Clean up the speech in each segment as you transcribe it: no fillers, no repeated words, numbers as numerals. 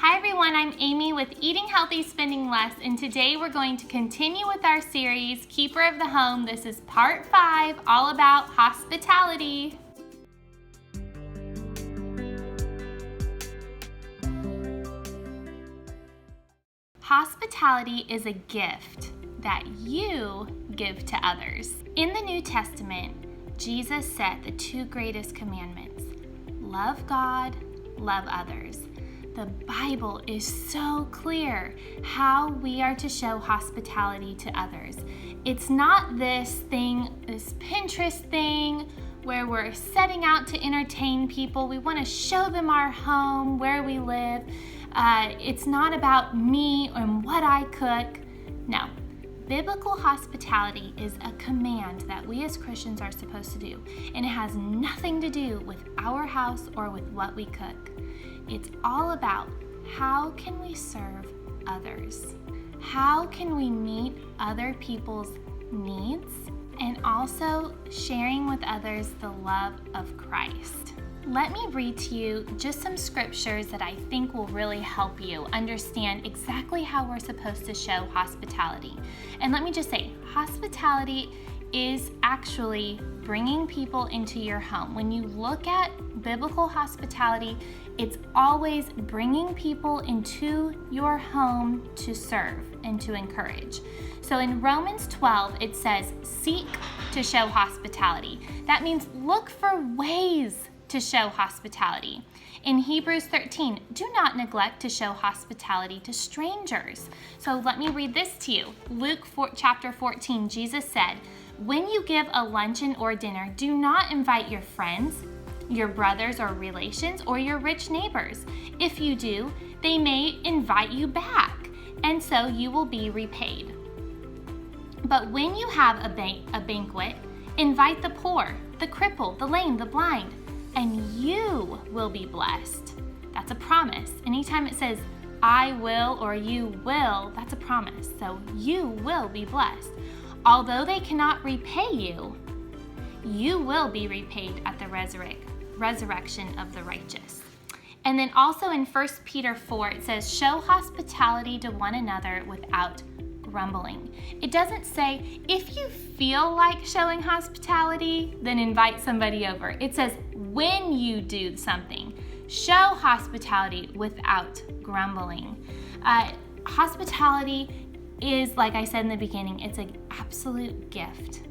Hi everyone, I'm Amy with Eating Healthy, Spending Less, and today we're going to continue with our series, Keeper of the Home. This is part 5, all about hospitality. Hospitality is a gift that you give to others. In the New Testament, Jesus set the 2 greatest commandments: love God, love others. The Bible is so clear how we are to show hospitality to others. It's not this Pinterest thing where we're setting out to entertain people. We want to show them our home, where we live. It's not about me and what I cook. No. Biblical hospitality is a command that we as Christians are supposed to do, and it has nothing to do with our house or with what we cook. It's all about how can we serve others? How can we meet other people's needs? And also sharing with others the love of Christ. Let me read to you just some scriptures that I think will really help you understand exactly how we're supposed to show hospitality. And let me just say, hospitality is actually bringing people into your home. When you look at biblical hospitality, it's always bringing people into your home to serve and to encourage. So in Romans 12, it says, seek to show hospitality. That means look for ways to show hospitality. In Hebrews 13, do not neglect to show hospitality to strangers. So let me read this to you. Luke chapter 14, Jesus said, when you give a luncheon or dinner, do not invite your friends, your brothers or relations, or your rich neighbors. If you do, they may invite you back, and so you will be repaid. But when you have a banquet, invite the poor, the crippled, the lame, the blind, and you will be blessed. That's a promise. Anytime it says, I will or you will, that's a promise. So you will be blessed. Although they cannot repay you, you will be repaid at the resurrection of the righteous. And then also in 1 Peter 4, it says, show hospitality to one another without grumbling. It doesn't say, if you feel like showing hospitality, then invite somebody over. It says, when you do something, show hospitality without grumbling. Hospitality is, like I said in the beginning, it's an absolute gift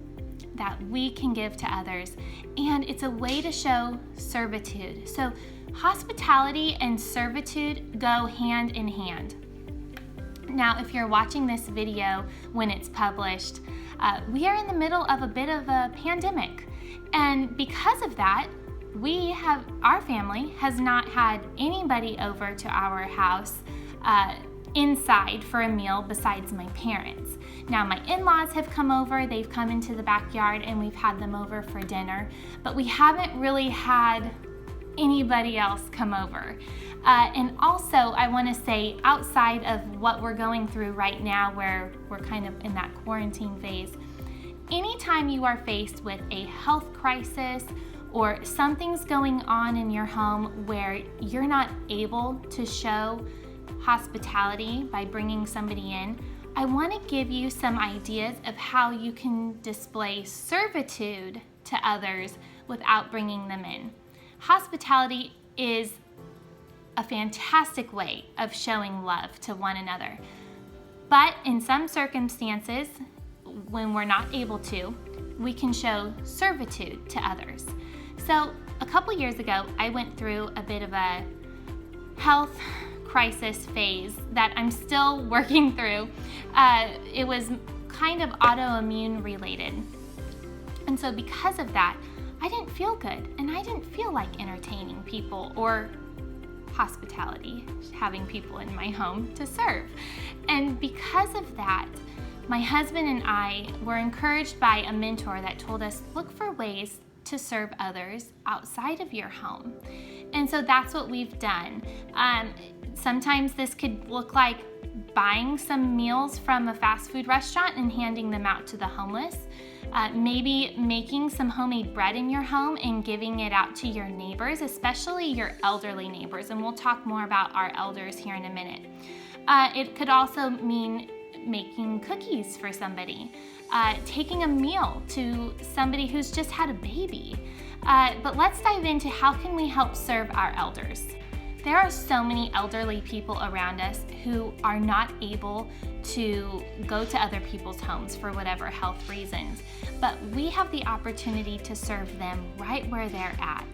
that we can give to others, and it's a way to show servitude. So hospitality and servitude go hand in hand. Now, if you're watching this video when it's published, we are in the middle of a bit of a pandemic, and because of that, our family has not had anybody over to our house inside for a meal besides my parents. Now my in-laws have come over, they've come into the backyard and we've had them over for dinner, but we haven't really had anybody else come over. And also I want to say, outside of what we're going through right now where we're kind of in that quarantine phase, anytime you are faced with a health crisis or something's going on in your home where you're not able to show hospitality by bringing somebody in, I want to give you some ideas of how you can display servitude to others without bringing them in. Hospitality is a fantastic way of showing love to one another. But in some circumstances, when we're not able to, we can show servitude to others. So a couple years ago, I went through a bit of a health crisis phase that I'm still working through. It was kind of autoimmune related. And so because of that, I didn't feel good and I didn't feel like entertaining people or hospitality, having people in my home to serve. And because of that, my husband and I were encouraged by a mentor that told us, look for ways to serve others outside of your home. And so that's what we've done. Sometimes this could look like buying some meals from a fast food restaurant and handing them out to the homeless. Maybe making some homemade bread in your home and giving it out to your neighbors, especially your elderly neighbors. And we'll talk more about our elders here in a minute. It could also mean making cookies for somebody, taking a meal to somebody who's just had a baby. But let's dive into how can we help serve our elders. There are so many elderly people around us who are not able to go to other people's homes for whatever health reasons, but we have the opportunity to serve them right where they're at.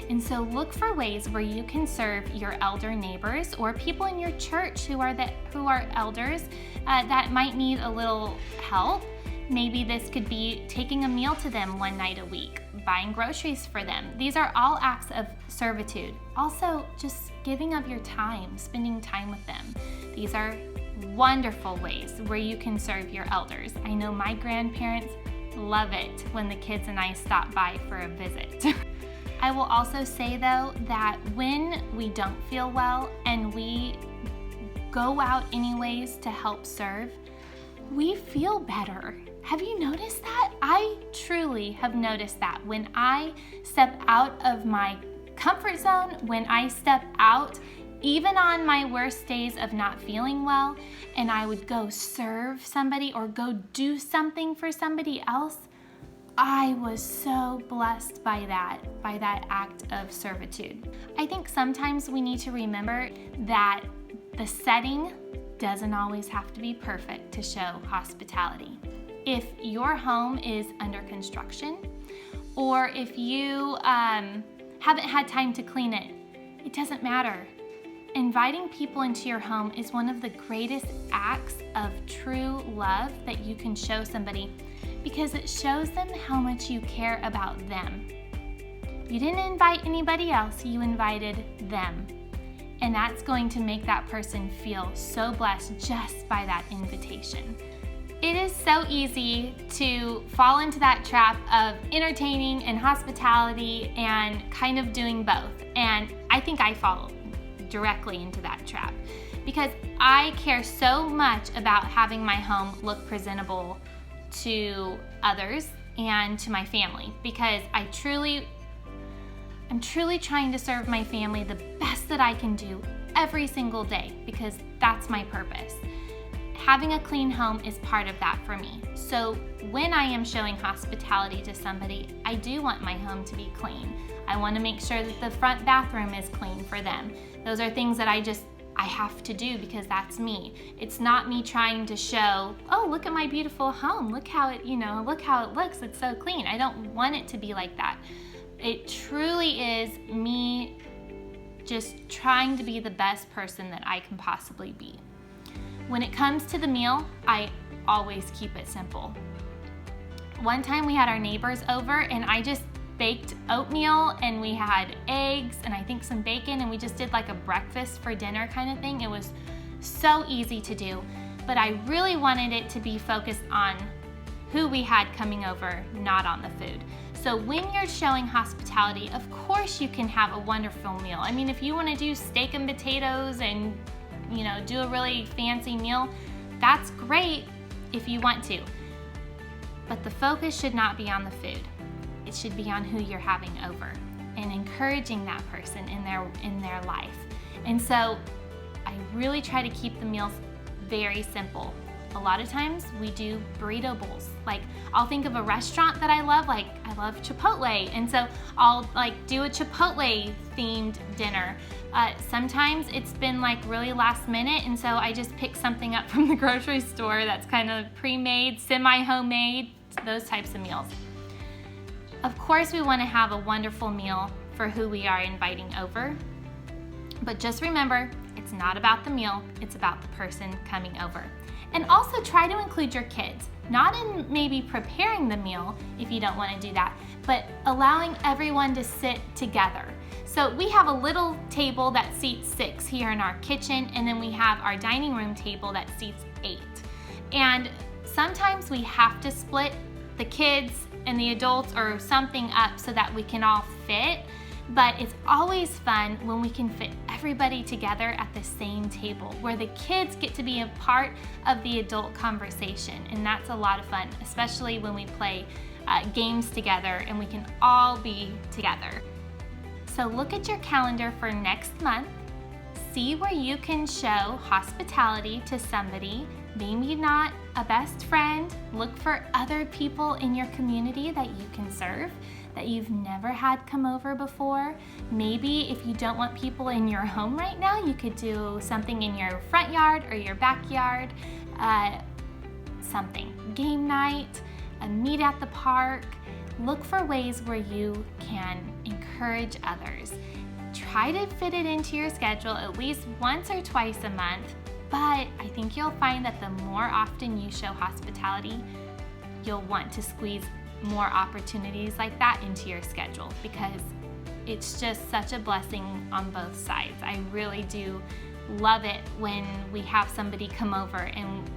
And so look for ways where you can serve your elder neighbors or people in your church who are elders that might need a little help. Maybe this could be taking a meal to them one night a week, buying groceries for them. These are all acts of servitude. Also, just giving of your time, spending time with them. These are wonderful ways where you can serve your elders. I know my grandparents love it when the kids and I stop by for a visit. I will also say though that when we don't feel well and we go out anyways to help serve, we feel better. Have you noticed that? I truly have noticed that when I step out of my comfort zone, when I step out, even on my worst days of not feeling well, and I would go serve somebody or go do something for somebody else, I was so blessed by that act of servitude. I think sometimes we need to remember that the setting doesn't always have to be perfect to show hospitality. If your home is under construction, or if you haven't had time to clean it, it doesn't matter. Inviting people into your home is one of the greatest acts of true love that you can show somebody because it shows them how much you care about them. You didn't invite anybody else, you invited them. And that's going to make that person feel so blessed just by that invitation. It is so easy to fall into that trap of entertaining and hospitality and kind of doing both. And I think I fall directly into that trap because I care so much about having my home look presentable to others and to my family because I'm truly trying to serve my family the best that I can do every single day because that's my purpose. Having a clean home is part of that for me. So when I am showing hospitality to somebody, I do want my home to be clean. I want to make sure that the front bathroom is clean for them. Those are things that I have to do because that's me. It's not me trying to show, oh, look at my beautiful home. Look how it looks. It's so clean. I don't want it to be like that. It truly is me just trying to be the best person that I can possibly be. When it comes to the meal, I always keep it simple. One time we had our neighbors over and I just baked oatmeal and we had eggs and I think some bacon and we just did like a breakfast for dinner kind of thing. It was so easy to do, but I really wanted it to be focused on who we had coming over, not on the food. So when you're showing hospitality, of course you can have a wonderful meal. I mean, if you want to do steak and potatoes and do a really fancy meal, that's great if you want to. But the focus should not be on the food. It should be on who you're having over and encouraging that person in their life. And so I really try to keep the meals very simple. A lot of times we do burrito bowls. Like I'll think of a restaurant that I love, like I love Chipotle, and so I'll do a Chipotle themed dinner. Sometimes it's been really last minute, and so I just pick something up from the grocery store that's kind of pre-made, semi-homemade, those types of meals. Of course we want to have a wonderful meal for who we are inviting over, but just remember, it's not about the meal, it's about the person coming over. And also try to include your kids, not in maybe preparing the meal if you don't want to do that, but allowing everyone to sit together. So we have a little table that seats 6 here in our kitchen, and then we have our dining room table that seats 8. And sometimes we have to split the kids and the adults or something up so that we can all fit. But it's always fun when we can fit everybody together at the same table, where the kids get to be a part of the adult conversation. And that's a lot of fun, especially when we play games together, and we can all be together. So look at your calendar for next month. See where you can show hospitality to somebody, maybe not a best friend. Look for other people in your community that you can serve, that you've never had come over before. Maybe if you don't want people in your home right now, you could do something in your front yard or your backyard, something, game night, a meet at the park. Look for ways where you can encourage others. Try to fit it into your schedule at least once or twice a month, but I think you'll find that the more often you show hospitality, you'll want to squeeze more opportunities like that into your schedule, because it's just such a blessing on both sides. I really do love it when we have somebody come over, and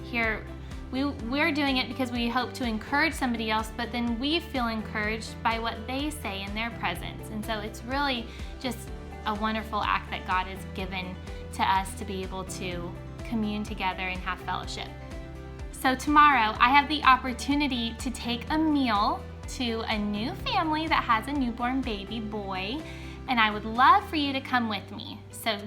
here we're doing it because we hope to encourage somebody else, but then we feel encouraged by what they say in their presence. And so it's really just a wonderful act that God has given to us to be able to commune together and have fellowship. So tomorrow I have the opportunity to take a meal to a new family that has a newborn baby boy, and I would love for you to come with me. So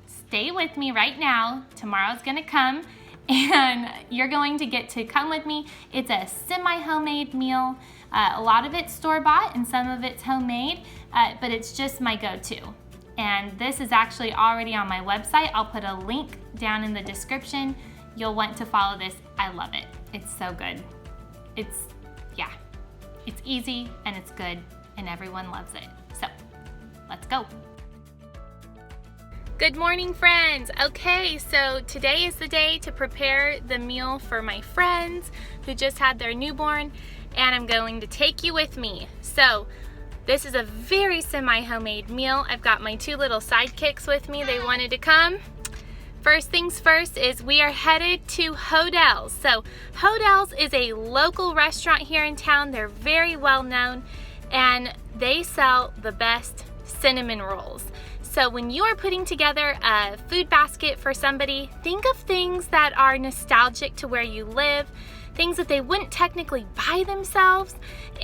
stay with me right now. Tomorrow's gonna come, and you're going to get to come with me. It's a semi-homemade meal. A lot of it's store-bought and some of it's homemade, but it's just my go-to. And this is actually already on my website. I'll put a link down in the description. You'll want to follow this. I love it. It's so good. It's easy and it's good and everyone loves it. So let's go. Good morning, friends. Okay, so today is the day to prepare the meal for my friends who just had their newborn, and I'm going to take you with me. So this is a very semi-homemade meal. I've got my two little sidekicks with me. They wanted to come. First things first is we are headed to Hodel's. So Hodel's is a local restaurant here in town. They're very well known, and they sell the best cinnamon rolls. So when you are putting together a food basket for somebody, think of things that are nostalgic to where you live, things that they wouldn't technically buy themselves,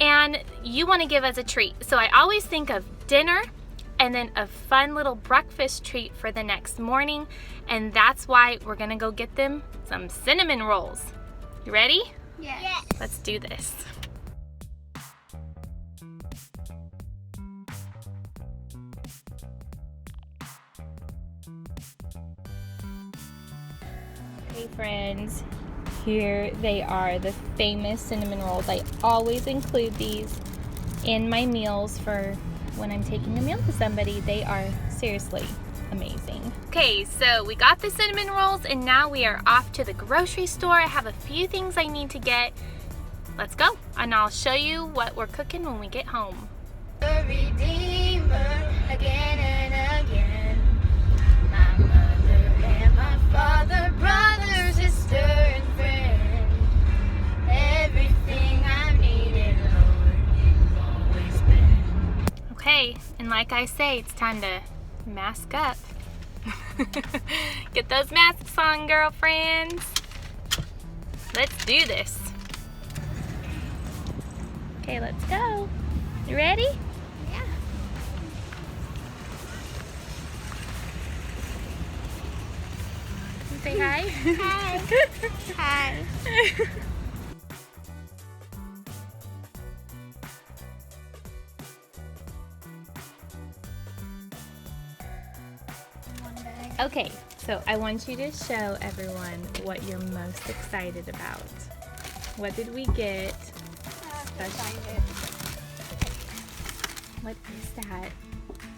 and you want to give as a treat. So I always think of dinner and then a fun little breakfast treat for the next morning, and that's why we're gonna go get them some cinnamon rolls. You ready? Yes. Let's do this. Hey friends, here they are, the famous cinnamon rolls. I always include these in my meals for when I'm taking a meal to somebody. They are seriously amazing. Okay, so we got the cinnamon rolls and now we are off to the grocery store. I have a few things I need to get. Let's go, and I'll show you what we're cooking when we get home. The Redeemer, again and again. My mother and my father, brother, sister, and friend. Everything I've needed, Lord, you've always been. Okay, and like I say, it's time to mask up. Get those masks on, girlfriends. Let's do this. Okay, let's go. You ready? Yeah. Say hi. Hi. Hi. Okay, so I want you to show everyone what you're most excited about. What did we get? What is that?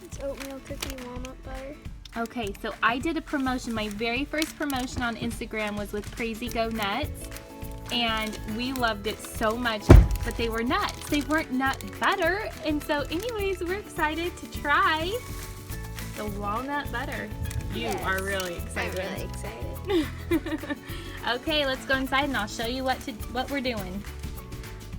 It's oatmeal cookie walnut butter. Okay, so I did a promotion. My very first promotion on Instagram was with Crazy Go Nuts, and we loved it so much, but they were nuts. They weren't nut butter, and so anyways, we're excited to try the walnut butter. You are really excited. I'm really excited. Okay, let's go inside and I'll show you what we're doing.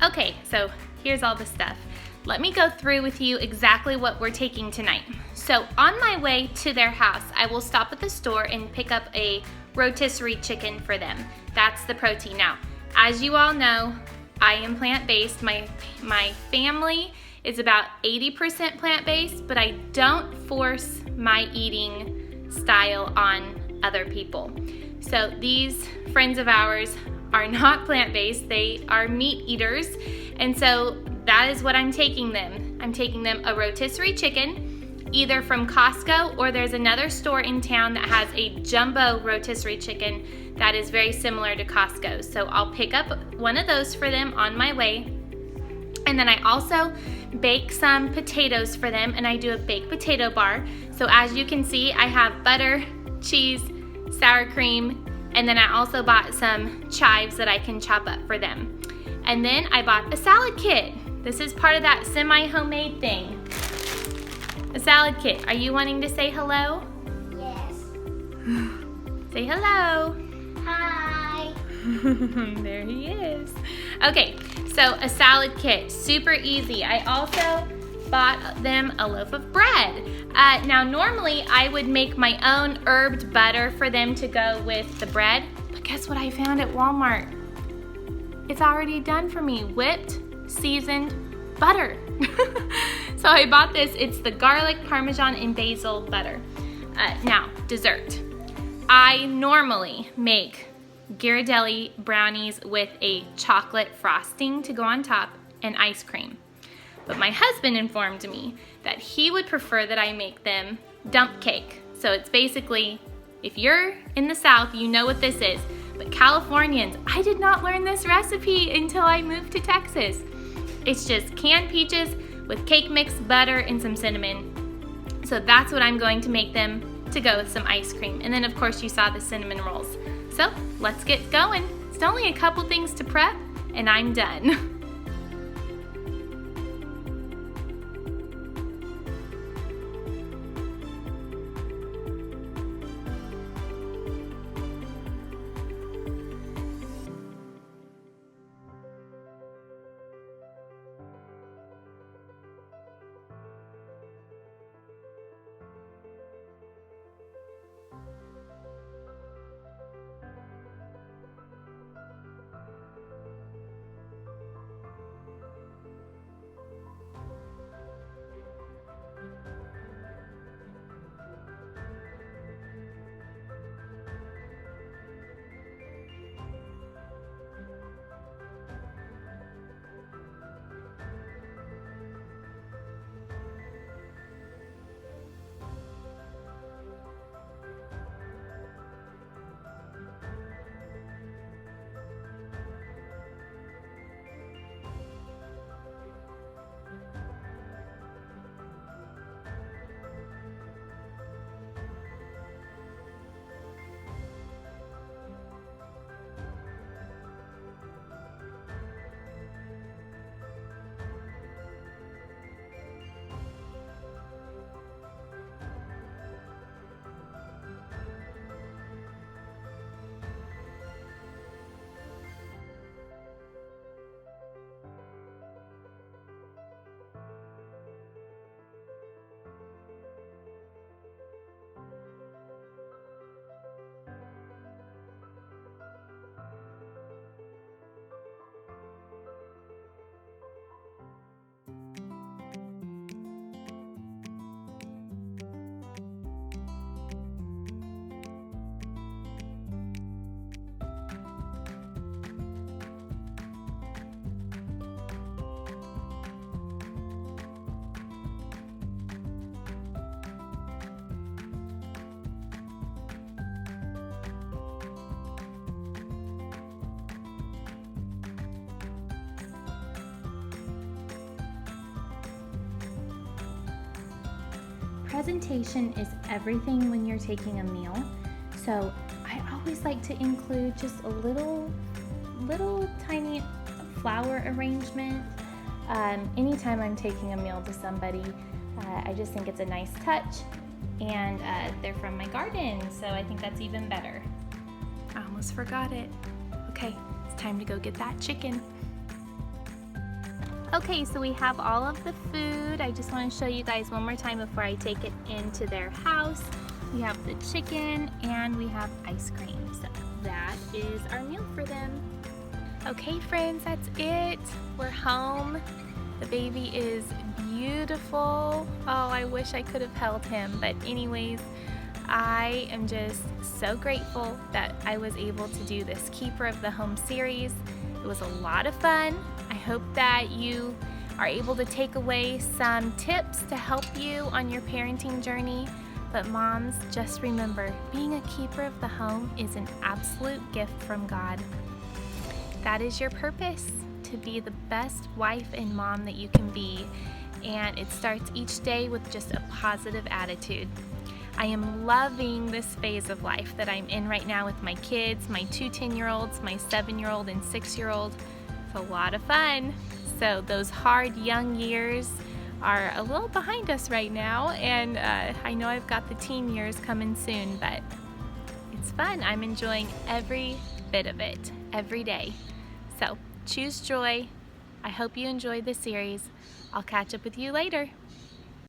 Okay, so here's all the stuff. Let me go through with you exactly what we're taking tonight. So on my way to their house, I will stop at the store and pick up a rotisserie chicken for them. That's the protein. Now, as you all know, I am plant-based. My family is about 80% plant-based, but I don't force my eating style on other people. So these friends of ours are not plant-based. They are meat eaters, and so that is what I'm taking them. I'm taking them a rotisserie chicken, either from Costco, or there's another store in town that has a jumbo rotisserie chicken that is very similar to Costco. So I'll pick up one of those for them on my way. And then I also bake some potatoes for them, and I do a baked potato bar. So as you can see, I have butter, cheese, sour cream, and then I also bought some chives that I can chop up for them. And then I bought a salad kit. This is part of that semi-homemade thing. A salad kit. Are you wanting to say hello? Yes. Say hello. Hi. There he is. Okay, so a salad kit, super easy. I also bought them a loaf of bread. Now normally I would make my own herbed butter for them to go with the bread, but guess what I found at Walmart? It's already done for me, whipped, seasoned butter. So I bought this. It's the garlic, parmesan, and basil butter. Now, dessert. I normally make Ghirardelli brownies with a chocolate frosting to go on top and ice cream. But my husband informed me that he would prefer that I make them dump cake. So it's basically, if you're in the South, you know what this is. But Californians, I did not learn this recipe until I moved to Texas. It's just canned peaches with cake mix, butter, and some cinnamon. So that's what I'm going to make them to go with some ice cream. And then of course you saw the cinnamon rolls. So let's get going. It's only a couple things to prep and I'm done. Presentation is everything when you're taking a meal. So I always like to include just a little tiny flower arrangement. Anytime I'm taking a meal to somebody, I just think it's a nice touch, and they're from my garden, so I think that's even better. I almost forgot it. Okay, it's time to go get that chicken. Okay, so we have all of the food. I just want to show you guys one more time before I take it into their house. We have the chicken and we have ice cream. So that is our meal for them. Okay, friends, that's it. We're home. The baby is beautiful. Oh, I wish I could have held him. But anyways, I am just so grateful that I was able to do this Keeper of the Home series. It was a lot of fun. I hope that you are able to take away some tips to help you on your parenting journey. But moms, just remember, being a keeper of the home is an absolute gift from God. That is your purpose, to be the best wife and mom that you can be. And it starts each day with just a positive attitude. I am loving this phase of life that I'm in right now with my kids, my 2 10-year-olds, my 7-year-old and 6-year-old. It's a lot of fun. So those hard young years are a little behind us right now, and I know I've got the teen years coming soon, but it's fun. I'm enjoying every bit of it, every day. So choose joy. I hope you enjoyed the series. I'll catch up with you later.